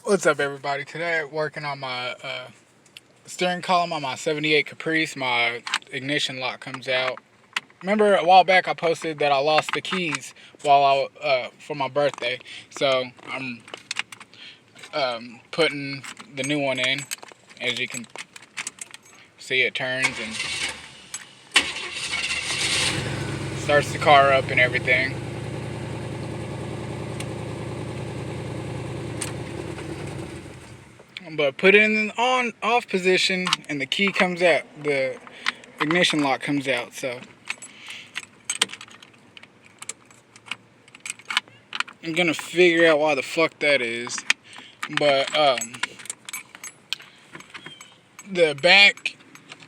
What's up, everybody? Today I'm working on my steering column on my 78 Caprice. My ignition lock comes out. Remember a while back I posted that I lost the keys while for my birthday. So I'm putting the new one in. As you can see, it turns and starts the car up and everything. But put it in the off position and the key comes out. The ignition lock comes out. So I'm gonna figure out why the fuck that is. But the back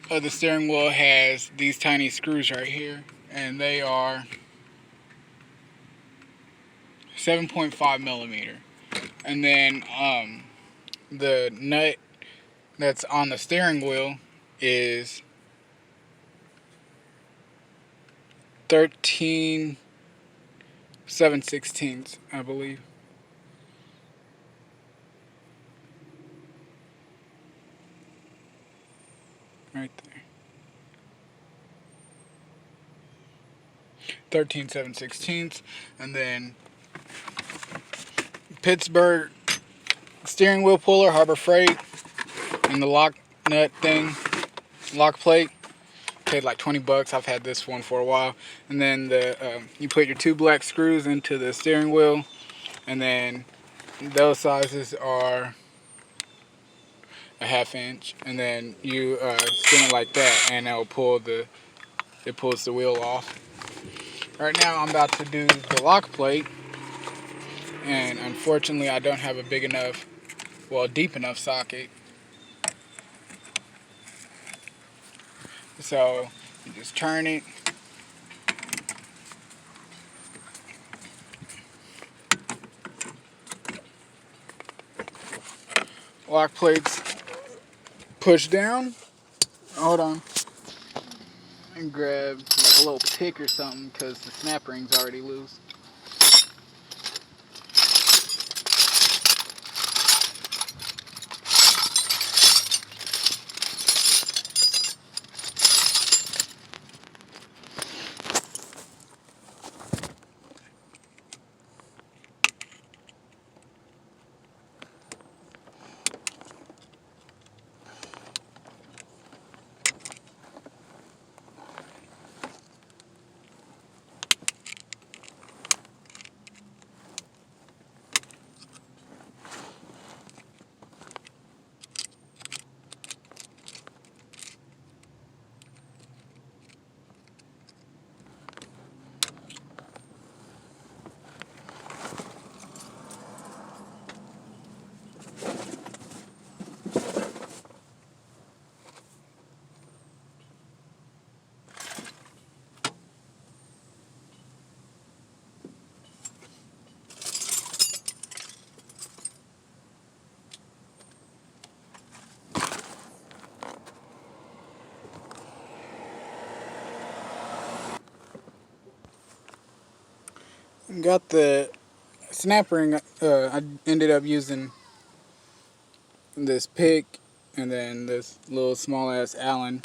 of the steering wheel has these tiny screws right here, and they are 7.5 millimeter. And then the nut that's on the steering wheel is 13/7/16, I believe. Right there. 13/7/16. And then Pittsburgh steering wheel puller, Harbor Freight, and the lock nut thing, lock plate. Paid like 20 bucks. I've had this one for a while. And then you put your two black screws into the steering wheel, and then those sizes are a 1/2 inch, and then you spin it like that, and it pulls the wheel off. Right now I'm about to do the lock plate, and unfortunately I don't have a big enough, deep enough socket. So you just turn it. Lock plates push down. Hold on. And grab like a little pick or something because the snap ring's already loose. Got the snap ring. I ended up using this pick and then this little small ass Allen